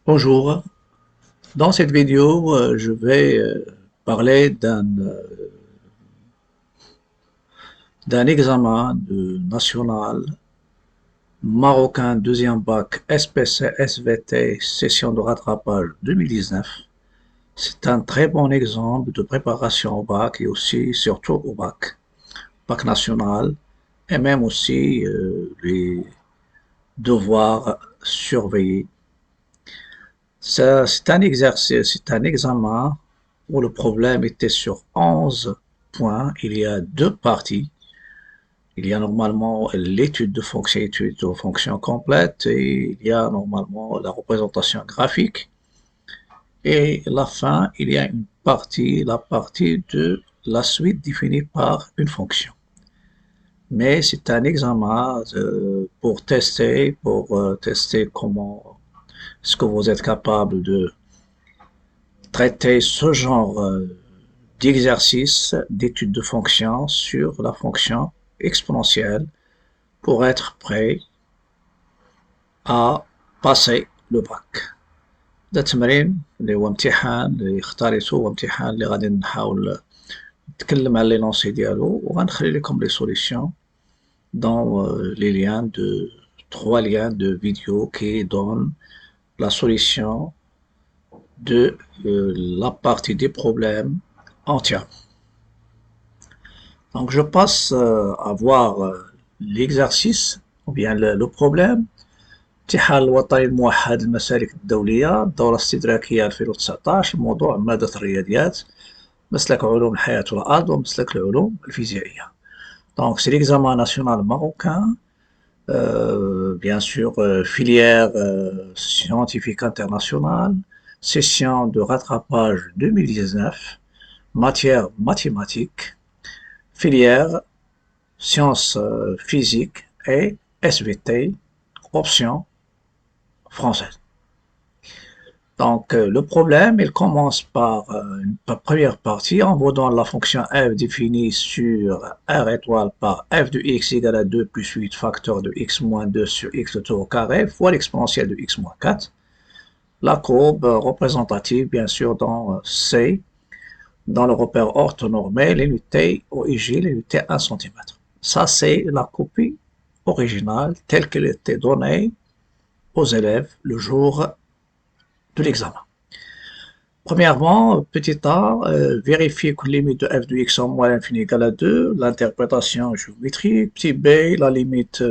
Bonjour, dans cette vidéo, je vais parler d'un examen de national marocain deuxième bac SPC SVT session de rattrapage 2019. C'est un très bon exemple de préparation au bac et aussi surtout au bac national et même aussi les devoirs surveillés. C'est un exercice, c'est un examen où le problème était sur 11 points. Il y a deux parties. Il y a normalement l'étude de fonction complète et il y a normalement la représentation graphique. Et la fin, il y a une partie, la partie de la suite définie par une fonction. Mais c'est un examen pour tester comment est-ce que vous êtes capable de traiter ce genre d'exercice d'étude de fonction sur la fonction exponentielle pour être prêt à passer le bac. ده التمرين اللي هو امتحان اللي اختاريته هو امتحان اللي غادي نحاول نتكلم على لي لونسي ديالو وغنخلي لكم لي سوليسيون dans les liens de trois liens de vidéo qui donnent la solution de la partie des problèmes entière. Donc je passe à voir l'exercice ou bien le problème. امتحان الوطني الموحد للمسالك الدولية الدورة الاستدراكية 2019 الموضوع مادة الرياضيات مسلك علوم الحياة والأرض ومسلك العلوم الفيزيائية. Donc c'est l'examen national marocain, bien sûr filière scientifique internationale, session de rattrapage 2019, matière mathématiques, filière sciences physiques et SVT, option française. Donc le problème, il commence par une première partie en vous donne la fonction f définie sur r étoile par f de x égale à 2 plus 8 facteur de x moins 2 sur x de tout au carré fois l'exponentielle de x moins 4. La courbe représentative, bien sûr, dans C, dans le repère orthonormé, l'unité OIG, l'unité 1 cm. Ça, c'est la copie originale telle qu'elle était donnée aux élèves le jour de l'examen. Premièrement, petit a, vérifier que la limite de f de x en moins l'infini égale à 2, l'interprétation géométrique. Petit b, la limite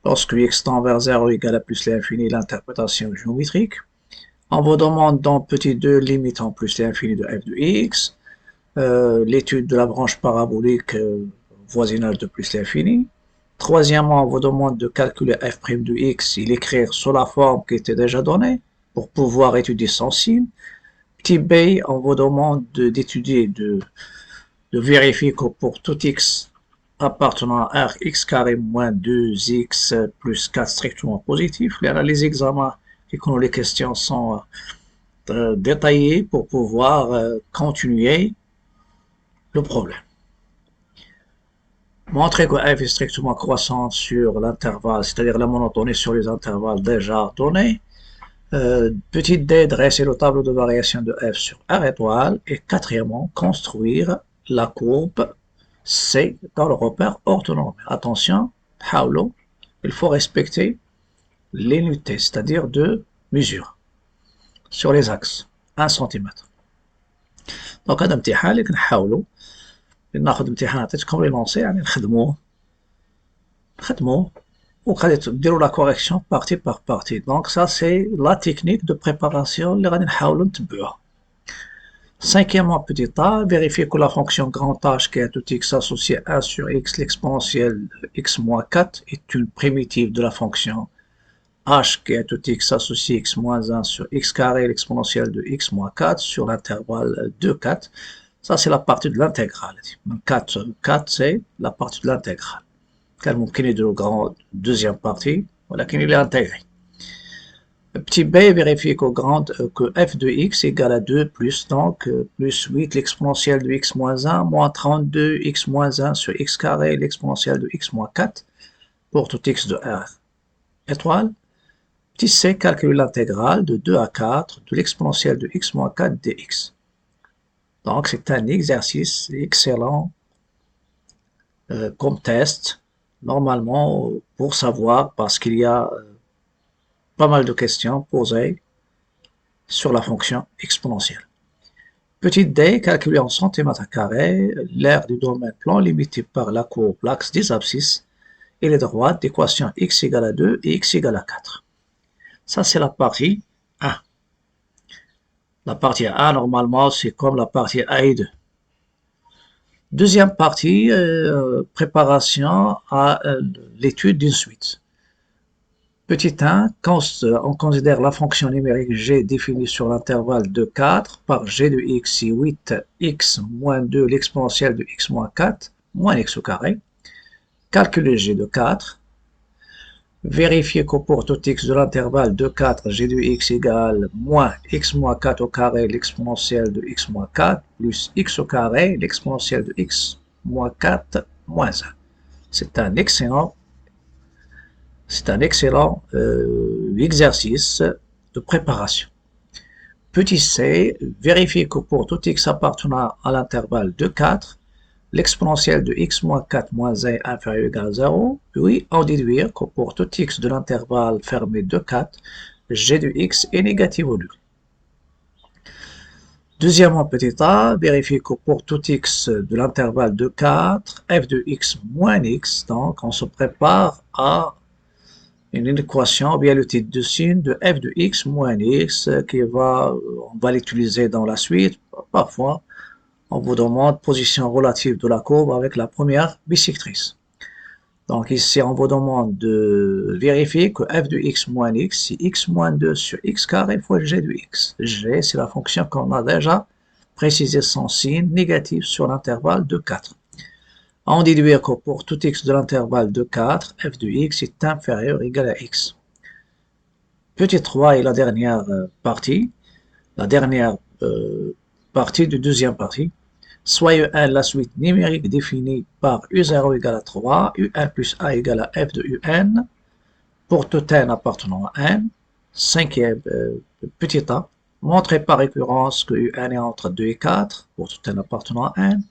lorsque x tend vers 0 égale à plus l'infini, l'interprétation géométrique. On vous demande dans petit 2 limite en plus l'infini de f de x, l'étude de la branche parabolique voisinage de plus l'infini. Troisièmement, on vous demande de calculer f' de x et l'écrire sous la forme qui était déjà donnée pour pouvoir étudier son signe. Petit b, on vous demande d'étudier, de vérifier que pour tout x appartenant à R, x carré moins 2x plus 4 strictement positif. Les examens et quand les questions sont détaillées pour pouvoir continuer le problème. Montrer que f est strictement croissant sur l'intervalle, c'est-à-dire la monotonie sur les intervalles déjà donnés. Petit d, dresser le tableau de variation de f sur R étoile. Et quatrièmement, construire la courbe C dans le repère orthonormé. Attention, il faut respecter l'unité, c'est-à-dire de mesure sur les axes 1 cm. دونك هذا امتحان اللي كنحاولوا ناخذ امتحان عطيتكم لي لونسي يعني نخدموه وغادي ديروا لا كوريكسيون بارتي بار بارتي. دونك ça c'est la technique de préparation اللي غادي نحاولوا نتبعوها. Cinquièmement, petit a, vérifier que la fonction grand H qui est tout x associé à 1 sur x, l'exponentielle de x moins 4 est une primitive de la fonction h qui est tout x associé x moins 1 sur x carré, l'exponentielle de x moins 4 sur l'intervalle 2, 4. Ça, c'est la partie de l'intégrale. 4, c'est la partie de l'intégrale. Car ممكن يديروا grand deuxième partie, ولكن il est intégré. Petit b, vérifier que f de x égale à 2 plus, donc plus 8 l'exponentielle de x moins 1 moins 32 x moins 1 sur x carré l'exponentielle de x moins 4 pour tout x de R étoile. Petit c, calculer l'intégrale de 2 à 4 de l'exponentielle de x moins 4 dx. Donc c'est un exercice excellent comme test, normalement pour savoir, parce qu'il y a pas mal de questions posées sur la fonction exponentielle. Petit d, calculé en centimètres carrés, l'aire du domaine plan limité par la courbe l'axe des abscisses et les droites d'équation x égale à 2 et x égale à 4. Ça, c'est la partie 1. La partie 1, normalement, c'est comme la partie 1 et 2. Deuxième partie, préparation à l'étude d'une suite. Petit 1, quand on considère la fonction numérique g définie sur l'intervalle de 4 par g de x si 8x moins 2 l'exponentielle de x moins 4 moins x au carré. Calculer g de 4. Vérifier qu'au pour tout x de l'intervalle de 4, g de x égale moins x moins 4 au carré l'exponentielle de x moins 4 plus x au carré l'exponentielle de x moins 4 moins 1. C'est un excellent exercice de préparation. Petit c, vérifier que pour tout x appartenant à l'intervalle de 4, l'exponentielle de x moins 4 moins 1 inférieur ou égal à 0, puis en déduire que pour tout x de l'intervalle fermé de 4, g de x est négatif ou nul. Deuxièmement, petit a, vérifier que pour tout x de l'intervalle de 4, f de x moins x, donc on se prépare à une équation, bien le titre de signe de f de x moins x, on va l'utiliser dans la suite. Parfois, on vous demande position relative de la courbe avec la première bisectrice. Donc ici, on vous demande de vérifier que f de x moins x, c'est x moins 2 sur x carré fois g de x. G, c'est la fonction qu'on a déjà précisé son signe négatif sur l'intervalle de 4. On déduire que pour tout x de l'intervalle de 4, f de x est inférieur ou égal à x. Petit 3 est la dernière partie de deuxième partie. Soit un la suite numérique définie par U0 égale à 3, UN plus A égale à f de UN, pour tout n appartenant à n. Cinquième petit a, montrer par récurrence que UN est entre 2 et 4, pour tout n appartenant à n.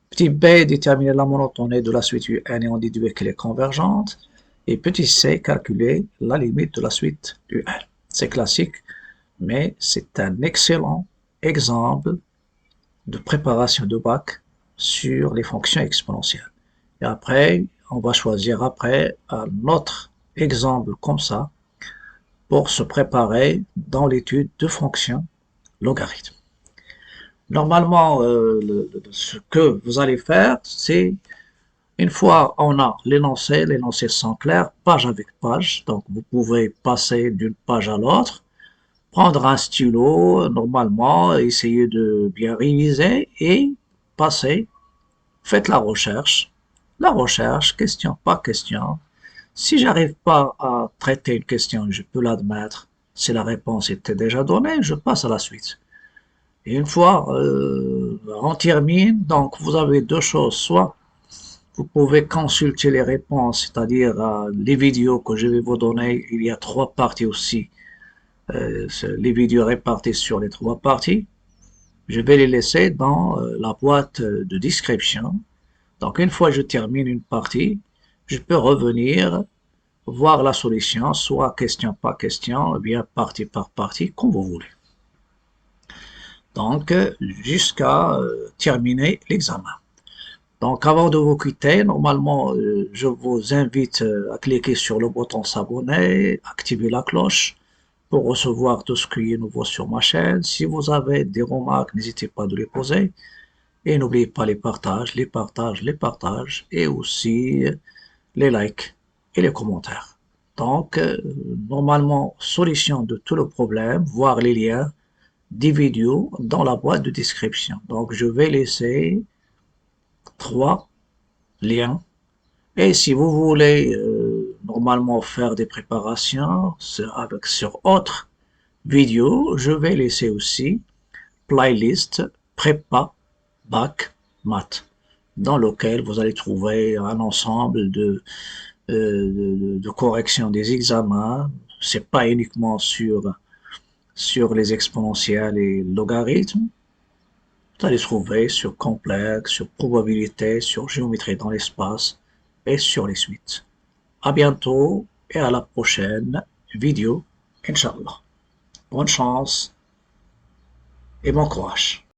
Petit b, déterminer la monotonie de la suite UN et en déduire qu'elle est convergente. Et petit c, calculer la limite de la suite UN. C'est classique, mais c'est un excellent exemple de préparation de bac sur les fonctions exponentielles. Et après, on va choisir un autre exemple comme ça pour se préparer dans l'étude de fonctions logarithmes. Normalement, ce que vous allez faire, c'est une fois on a l'énoncé sont clairs, page avec page, donc vous pouvez passer d'une page à l'autre, prendre un stylo, normalement, essayer de bien réviser et passer. Faites la recherche, question par question. Si j'arrive pas à traiter une question, je peux l'admettre. Si la réponse était déjà donnée, je passe à la suite. Et une fois on termine, donc vous avez deux choses. Soit vous pouvez consulter les réponses, c'est-à-dire les vidéos que je vais vous donner. Il y a 3 parties aussi. Les vidéos réparties sur les 3 parties. Je vais les laisser dans la boîte de description. Donc une fois que je termine une partie, je peux revenir voir la solution, soit question par question, ou bien partie par partie, comme vous voulez. Donc jusqu'à terminer l'examen. Donc avant de vous quitter, normalement je vous invite à cliquer sur le bouton s'abonner, activer la cloche pour recevoir tout ce qui est nouveau sur ma chaîne. Si vous avez des remarques, n'hésitez pas de les poser. Et n'oubliez pas les partages, et aussi les likes et les commentaires. Donc, normalement, solution de tout le problème, voir les liens des vidéos dans la boîte de description. Donc, je vais laisser 3 liens. Et si vous voulez normalement faire des préparations sur autre vidéo, je vais laisser aussi playlist prépa bac maths, dans lequel vous allez trouver un ensemble de correction des examens, c'est pas uniquement sur les exponentielles et logarithmes. Vous allez trouver sur complexe, sur probabilité, sur géométrie dans l'espace et sur les suites. À bientôt et à la prochaine vidéo, Inch'Allah. Bonne chance et bon courage.